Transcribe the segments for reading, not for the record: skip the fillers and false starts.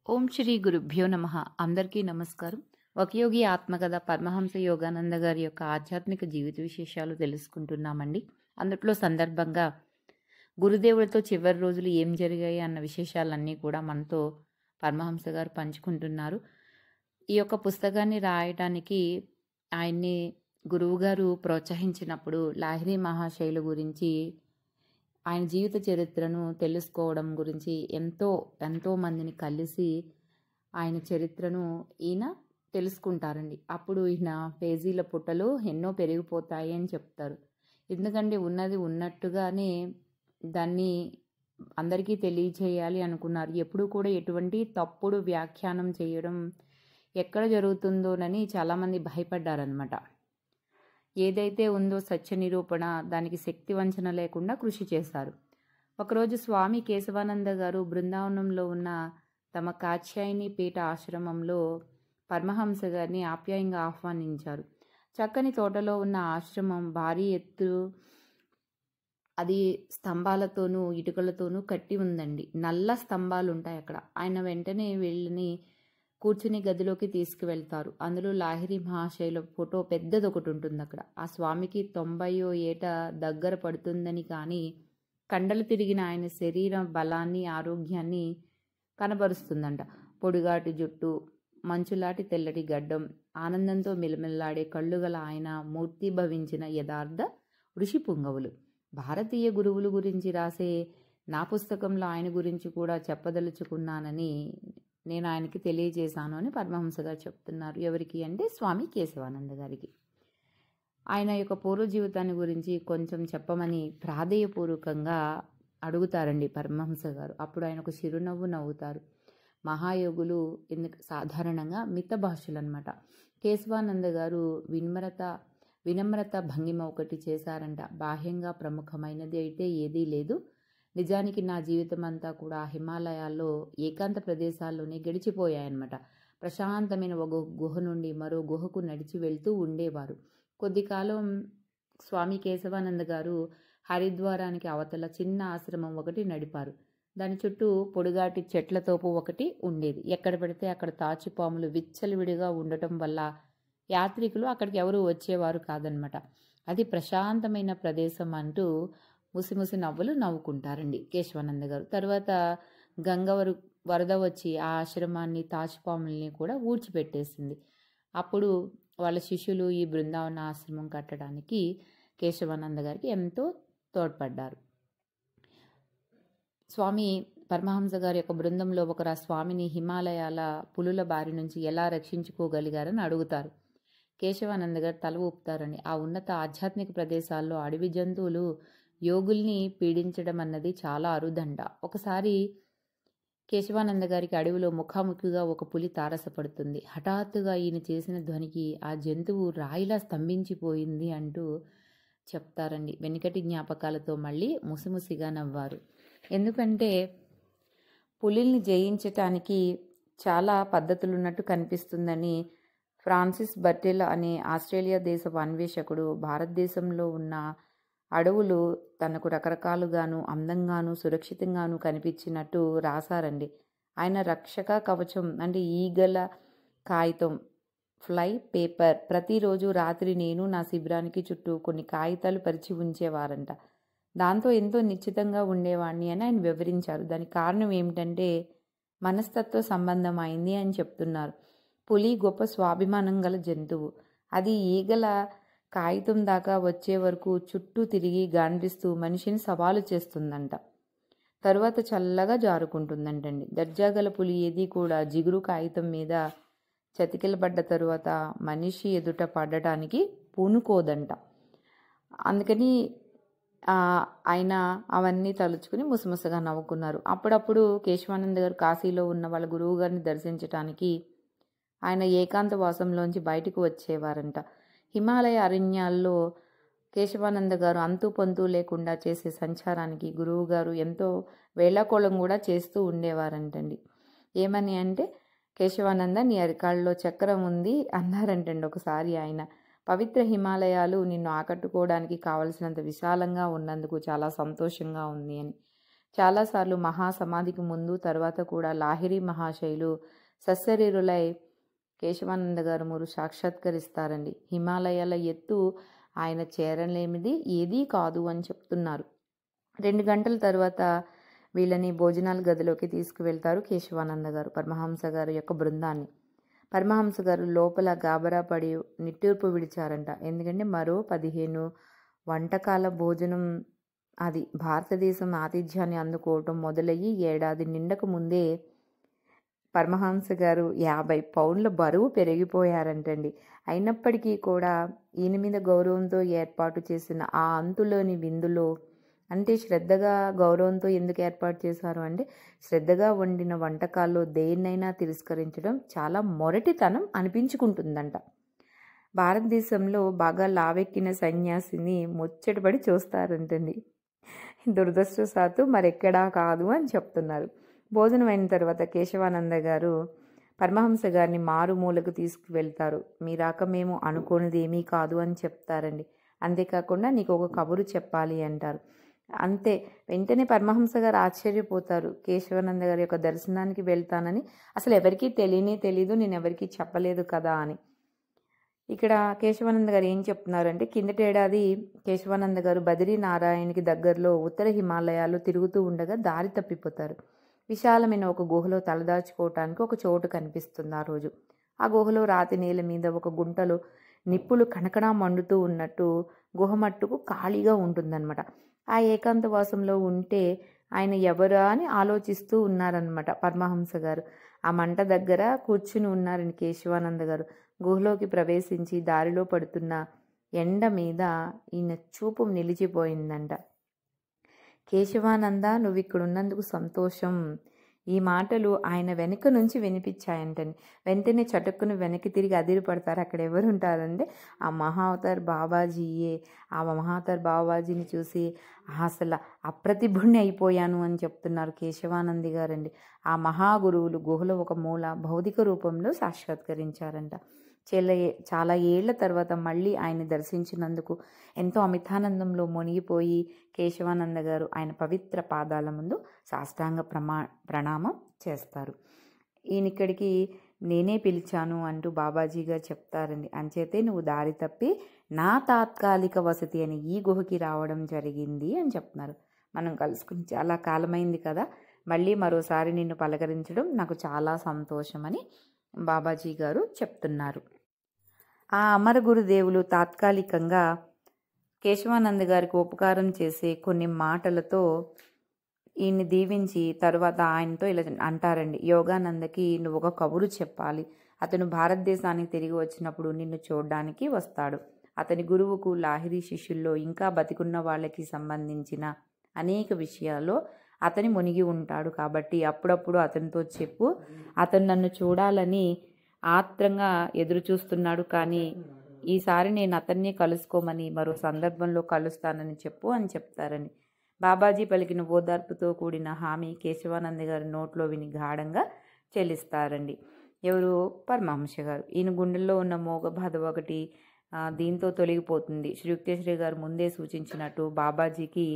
ఓం శ్రీ గురుభ్యో నమః. అందరికీ నమస్కారం. ఒక యోగి ఆత్మకథ పరమహంస యోగానంద గారి యొక్క ఆధ్యాత్మిక జీవిత విశేషాలు తెలుసుకుంటున్నామండి. అందుట్లో సందర్భంగా గురుదేవులతో చివరి రోజులు ఏం జరిగాయి అన్న విశేషాలన్నీ కూడా మనతో పరమహంస గారు పంచుకుంటున్నారు. ఈ యొక్క పుస్తకాన్ని రాయడానికి ఆయన్ని గురువుగారు ప్రోత్సహించినప్పుడు లాహిరి మహాశైలు గురించి ఆయన జీవిత చరిత్రను తెలుసుకోవడం గురించి ఎంతో మందిని కలిసి ఆయన చరిత్రను ఈయన తెలుసుకుంటారండి. అప్పుడు ఈయన పేజీల పుట్టలు ఎన్నో పెరిగిపోతాయి అని చెప్తారు. ఎందుకంటే ఉన్నది ఉన్నట్టుగానే దాన్ని అందరికీ తెలియచేయాలి అనుకున్నారు. ఎప్పుడు కూడా ఎటువంటి తప్పుడు వ్యాఖ్యానం చేయడం ఎక్కడ జరుగుతుందోనని చాలామంది భయపడ్డారనమాట. ఏదైతే ఉందో సత్య నిరూపణ దానికి శక్తి వంచన లేకుండా కృషి చేశారు. ఒకరోజు స్వామి కేశవానంద గారు బృందావనంలో ఉన్న తమ కాత్యాయని పీఠ ఆశ్రమంలో పరమహంస గారిని ఆప్యాయంగా ఆహ్వానించారు. చక్కని తోటలో ఉన్న ఆశ్రమం భారీ ఎత్తు, అది స్తంభాలతోనూ ఇటుకలతోనూ కట్టి ఉందండి. నల్ల స్తంభాలు ఉంటాయి అక్కడ. ఆయన వెంటనే వెళ్ళని కూర్చుని గదిలోకి తీసుకువెళ్తారు. అందులో లాహిరి మహాశైల ఫోటో పెద్దది ఒకటి ఉంటుంది అక్కడ. ఆ స్వామికి 90వ ఏట దగ్గర పడుతుందని కానీ కండలు తిరిగిన ఆయన శరీరం బలాన్ని ఆరోగ్యాన్ని కనబరుస్తుందంట. పొడిగాటి జుట్టు, మంచులాంటి తెల్లటి గడ్డం, ఆనందంతో మిలమిల్లాడే కళ్ళు గల ఆయన మూర్తి భవించిన యథార్థ ఋషి పుంగవులు. భారతీయ గురువుల గురించి రాసే నా పుస్తకంలో ఆయన గురించి కూడా చెప్పదలుచుకున్నానని నేను ఆయనకి తెలియజేశాను అని పరమహంస గారు చెప్తున్నారు. ఎవరికి అంటే స్వామి కేశవానంద గారికి. ఆయన యొక్క పూర్వ జీవితాన్ని గురించి కొంచెం చెప్పమని ప్రాధేయపూర్వకంగా అడుగుతారండి పరమహంస గారు. అప్పుడు ఆయన ఒక చిరునవ్వు నవ్వుతారు. మహాయోగులు ఎందుకు సాధారణంగా మిత భాషలు అనమాట. కేశవానంద గారు వినమ్రత భంగిమ ఒకటి చేశారంట. బాహ్యంగా ప్రముఖమైనది అయితే ఏదీ లేదు. నిజానికి నా జీవితం అంతా కూడా హిమాలయాల్లో ఏకాంత ప్రదేశాల్లోనే గడిచిపోయాయన్నమాట. ప్రశాంతమైన ఒక గుహ నుండి మరో గుహకు నడిచి వెళ్తూ ఉండేవారు. కొద్ది కాలం స్వామి కేశవానంద గారు హరిద్వారానికి అవతల చిన్న ఆశ్రమం ఒకటి నడిపారు. దాని చుట్టూ పొడుగాటి చెట్ల తోపు ఒకటి ఉండేది. ఎక్కడ పెడితే అక్కడ తాచుపాములు విచ్చలవిడిగా ఉండటం వల్ల యాత్రికులు అక్కడికి ఎవరు వచ్చేవారు కాదనమాట. అది ప్రశాంతమైన ప్రదేశం అంటూ ముసిముసి నవ్వులు నవ్వుకుంటారండి కేశవానంద గారు. తర్వాత వరద వచ్చి ఆ ఆశ్రమాన్ని తాచుపాముల్ని కూడా ఊడ్చిపెట్టేసింది. అప్పుడు వాళ్ళ శిష్యులు ఈ బృందావన ఆశ్రమం కట్టడానికి కేశవానంద గారికి ఎంతో తోడ్పడ్డారు. స్వామి పరమహంస గారి యొక్క బృందంలో ఒకరు ఆ స్వామిని హిమాలయాల పులుల బారి నుంచి ఎలా రక్షించుకోగలిగారని అడుగుతారు. కేశవానంద గారు తల ఊపుతారని. ఆ ఉన్నత ఆధ్యాత్మిక ప్రదేశాల్లో అడవి జంతువులు యోగుల్ని పీడించడం అన్నది చాలా అరుదంట. ఒకసారి కేశవానంద గారికి అడవిలో ముఖాముఖిగా ఒక పులి తారసపడుతుంది. హఠాత్తుగా ఈయన చేసిన ధ్వనికి ఆ జంతువు రాయిలా స్తంభించిపోయింది అంటూ చెప్తారండి. వెనుకటి జ్ఞాపకాలతో మళ్ళీ ముసిముసిగా నవ్వారు. ఎందుకంటే పులిల్ని జయించటానికి చాలా పద్ధతులున్నట్టు కనిపిస్తుందని ఫ్రాన్సిస్ బర్టెల్ అనే ఆస్ట్రేలియా దేశపు అన్వేషకుడు భారతదేశంలో ఉన్న అడవులు తనకు రకరకాలుగాను అందంగాను సురక్షితంగాను కనిపించినట్టు రాశారండి. ఆయన రక్షక కవచం అంటే ఈగల కాగితం ఫ్లై పేపర్ ప్రతిరోజు రాత్రి నేను నా శిబిరానికి చుట్టూ కొన్ని కాగితాలు పరిచి ఉంచేవారంట. దాంతో ఎంతో నిశ్చితంగా ఉండేవాడిని అని ఆయన వివరించారు. దానికి కారణం ఏమిటంటే మనస్తత్వ సంబంధమైంది అని చెప్తున్నారు. పులి గొప్ప స్వాభిమానం గల జంతువు. అది ఈగల కాగితం దాకా వచ్చే వరకు చుట్టూ తిరిగి గాండ్రిస్తూ మనిషిని సవాలు చేస్తుందంట. తరువాత చల్లగా జారుకుంటుందంటండి. దర్జాగల పులి ఏది కూడా జిగురు కాగితం మీద చతికిలబడ్డ తరువాత మనిషి ఎదుట పడటానికి పూనుకోదంట. అందుకని ఆయన అవన్నీ తలుచుకుని ముసముసగా నవ్వుకున్నారు. అప్పుడప్పుడు కేశవానంద గారు కాశీలో ఉన్న వాళ్ళ గురువు గారిని దర్శించడానికి ఆయన ఏకాంత వాసంలోంచి బయటకు వచ్చేవారంట. హిమాలయ అరణ్యాల్లో కేశవానంద గారు అంతు పొంతు లేకుండా చేసే సంచారానికి గురువు గారు ఎంతో వేళాకోళం కూడా చేస్తూ ఉండేవారంటండి. ఏమని అంటే, కేశవానంద నీ అరికాళ్ళలో చక్రం ఉంది అన్నారంటండి ఒకసారి ఆయన. పవిత్ర హిమాలయాలు నిన్ను ఆకట్టుకోవడానికి కావలసినంత విశాలంగా ఉన్నందుకు చాలా సంతోషంగా ఉంది అని. చాలాసార్లు మహాసమాధికి ముందు తర్వాత కూడా లాహిరి మహాశైలు సశరీరులై కేశవానంద గారు మూరు సాక్షాత్కరిస్తారండి. హిమాలయాల ఎత్తు ఆయన చేరలేనిది ఏదీ కాదు అని చెప్తున్నారు. 2 గంటల తర్వాత వీళ్ళని భోజనాల గదిలోకి తీసుకువెళ్తారు కేశవానంద గారు, పరమహంస గారు యొక్క బృందాన్ని. పరమహంస గారు లోపల గాబరా పడి నిట్టూర్పు విడిచారంట. ఎందుకంటే మరో 15 వంటకాల భోజనం, అది భారతదేశం ఆతిథ్యాన్ని అందుకోవటం మొదలయ్యి ఏడాది నిండక ముందే పరమహంస గారు 50 పౌండ్ల బరువు పెరిగిపోయారంటండి. అయినప్పటికీ కూడా ఈయన మీద గౌరవంతో ఏర్పాటు చేసిన ఆ అంతులోని విందులో, అంటే శ్రద్ధగా గౌరవంతో ఎందుకు ఏర్పాటు చేశారు అంటే, శ్రద్ధగా వండిన వంటకాల్లో దేన్నైనా తిరస్కరించడం చాలా మొరటితనం అనిపించుకుంటుందంట. భారతదేశంలో బాగా లావెక్కిన సన్యాసిని ముచ్చటపడి చూస్తారంటండి. దురదృష్టవశాత్తు మరెక్కడా కాదు అని చెప్తున్నారు. భోజనం అయిన తర్వాత కేశవానంద గారు పరమహంస గారిని మారుమూలకు తీసుకువెళ్తారు. మీ రాక మేము అనుకోనిది ఏమీ కాదు అని చెప్తారండి. అంతేకాకుండా నీకు ఒక కబురు చెప్పాలి అంటారు. అంతే, వెంటనే పరమహంస గారు ఆశ్చర్యపోతారు. కేశవానంద గారి యొక్క దర్శనానికి వెళ్తానని అసలు ఎవరికీ తెలీదు, నేను ఎవరికీ చెప్పలేదు కదా అని. ఇక్కడ కేశవానంద గారు ఏం చెప్తున్నారంటే, కిందటేడాది కేశవానంద గారు బద్రీనారాయణకి దగ్గరలో ఉత్తర హిమాలయాల్లో తిరుగుతూ ఉండగా దారి తప్పిపోతారు. విశాలమైన ఒక గుహలో తలదాచుకోవటానికి ఒక చోటు కనిపిస్తుంది ఆ రోజు. ఆ గుహలో రాతి నేల మీద ఒక గుంటలో నిప్పులు కణకణా మండుతూ ఉన్నట్టు గుహ మట్టుకు ఖాళీగా ఉంటుందన్నమాట. ఆ ఏకాంతవాసంలో ఉంటే ఆయన ఎవరా అని ఆలోచిస్తూ ఉన్నారనమాట పరమహంస గారు. ఆ మంట దగ్గర కూర్చుని ఉన్నారని కేశవానంద గారు. గుహలోకి ప్రవేశించి దారిలో పడుతున్న ఎండ మీద ఈయన చూపు నిలిచిపోయిందంట. కేశవానంద, నువ్వు ఇక్కడ ఉన్నందుకు సంతోషం. ఈ మాటలు ఆయన వెనుక నుంచి వినిపించాయంటండి. వెంటనే చటుక్కును వెనక్కి తిరిగి అదిరిపడతారు. అక్కడ ఎవరు ఉంటారంటే ఆ మహావతార్ బాబాజీయే. ఆ మహావతార్ బాబాజీని చూసి అసలు అప్రతిభుణ్ణి అయిపోయాను అని చెప్తున్నారు కేశవానంది గారండి. ఆ మహాగురువులు గుహలో ఒక మూల భౌతిక రూపంలో సాక్షాత్కరించారంట. చాలా ఏళ్ల తర్వాత మళ్ళీ ఆయన్ని దర్శించినందుకు ఎంతో అమితానందంలో మునిగిపోయి కేశవానంద గారు ఆయన పవిత్ర పాదాల ముందు సాష్టాంగ ప్రణామం చేస్తారు. ఈయనిక్కడికి నేనే పిలిచాను అంటూ బాబాజీ గారు చెప్తారండి. అంచేతే నువ్వు దారి తప్పి నా తాత్కాలిక వసతి అని ఈ గుహకి రావడం జరిగింది అని చెప్తున్నారు. మనం కలుసుకుని చాలా కాలమైంది కదా, మళ్ళీ మరోసారి నిన్ను పలకరించడం నాకు చాలా సంతోషమని బాబాజీ గారు చెప్తున్నారు. ఆ అమర గురుదేవులు తాత్కాలికంగా కేశవానంద గారికి ఉపకారం చేసే కొన్ని మాటలతో ఈయన్ని దీవించి తర్వాత ఆయనతో ఇలా అంటారండి, యోగానందకి నువ్వు ఒక కబురు చెప్పాలి. అతను భారతదేశానికి తిరిగి వచ్చినప్పుడు నిన్ను చూడడానికి వస్తాడు. అతని గురువుకు లాహిరి శిష్యుల్లో ఇంకా బతికున్న వాళ్ళకి సంబంధించిన అనేక విషయాల్లో అతని మునిగి ఉంటాడు. కాబట్టి అప్పుడప్పుడు అతనితో చెప్పు, అతను నన్ను చూడాలని ఆత్రంగా ఎదురు చూస్తున్నాడు, కానీ ఈసారి నేను అతన్ని కలుసుకోమని మరో సందర్భంలో కలుస్తానని చెప్పు అని చెప్తారని. బాబాజీ పలికిన ఓదార్పుతో కూడిన హామీ కేశవానంద గారి నోట్లో విని గాఢంగా చెల్లిస్తారండి. ఎవరు? పరమహంస గారు. ఈయన గుండెల్లో ఉన్న మోగ బాధ ఒకటి దీంతో తొలగిపోతుంది. శ్రీ యుక్తేశ్వరి గారు ముందే సూచించినట్టు బాబాజీకి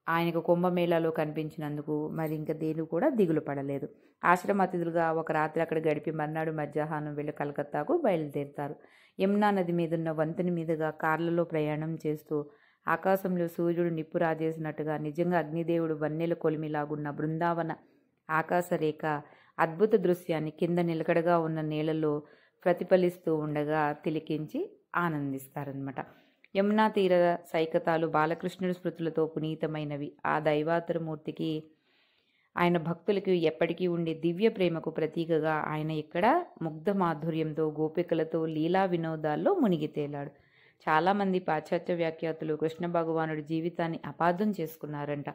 ఆయనకు కుంభమేళాలో కనిపించినందుకు మరి ఇంకా దేని కూడా దిగులు పడలేదు. ఆశ్రమ అతిథులుగా ఒక రాత్రి అక్కడ గడిపి మర్నాడు మధ్యాహ్నం వెళ్ళి కలకత్తాకు బయలుదేరుతారు. యమునా నది మీదున్న వంతెన మీదుగా కార్లలో ప్రయాణం చేస్తూ ఆకాశంలో సూర్యుడు నిప్పు రాజేసినట్టుగా నిజంగా అగ్నిదేవుడు వన్నెల కొలిమిలాగున్న బృందావన ఆకాశరేఖ అద్భుత దృశ్యాన్ని కింద నిలకడగా ఉన్న నేలలో ప్రతిఫలిస్తూ ఉండగా తిలకించి ఆనందిస్తారనమాట. యమునా తీర సైకతాలు బాలకృష్ణుడి స్మృతులతో పునీతమైనవి. ఆ దైవాతరమూర్తికి, ఆయన భక్తులకి ఎప్పటికీ ఉండే దివ్య ప్రేమకు ప్రతీకగా ఆయన ఇక్కడ ముగ్ధ మాధుర్యంతో గోపికలతో లీలా వినోదాల్లో మునిగి తేలాడు. చాలామంది పాశ్చాత్య వ్యాఖ్యాతులు కృష్ణ భగవానుడి జీవితాన్ని అపార్థం చేసుకున్నారంట.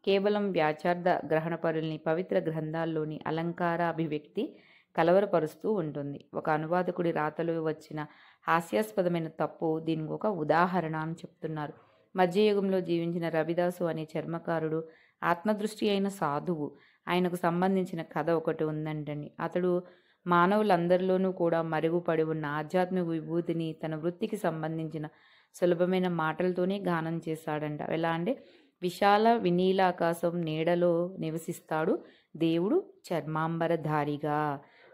కేవలం వ్యాచార్థ గ్రహణపరుల్ని పవిత్ర గ్రంథాల్లోని అలంకార అభివ్యక్తి కలవరపరుస్తూ ఉంటుంది. ఒక అనువాదకుడి రాతలో వచ్చిన హాస్యాస్పదమైన తప్పు దీనికి ఒక ఉదాహరణ అని చెప్తున్నారు. మధ్యయుగంలో జీవించిన రవిదాసు అనే చర్మకారుడు ఆత్మదృష్టి అయిన సాధువు. ఆయనకు సంబంధించిన కథ ఒకటి ఉందంటండి. అతడు మానవులందరిలోనూ కూడా మరుగుపడి ఉన్న ఆధ్యాత్మిక విభూతిని తన వృత్తికి సంబంధించిన సులభమైన మాటలతోనే గానం చేశాడంట. ఎలా అంటే, విశాల వినీలాకాశం నీడలో నివసిస్తాడు దేవుడు చర్మాంబరధారిగా.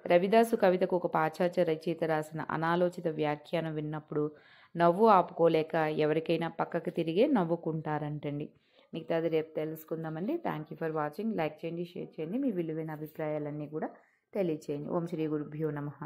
రవిదాసు కవితకు ఒక పాశ్చాత్య రచయిత రాసిన అనాలోచిత వ్యాఖ్యానం విన్నప్పుడు నవ్వు ఆపుకోలేక ఎవరికైనా పక్కకు తిరిగే నవ్వుకుంటారంటండి. మిగతాది రేపు తెలుసుకుందామండి. Thank you for watching. Like చేయండి, షేర్ చేయండి, మీ విలువైన అభిప్రాయాలన్నీ కూడా తెలియచేయండి. ఓం శ్రీ గురుభ్యో నమః.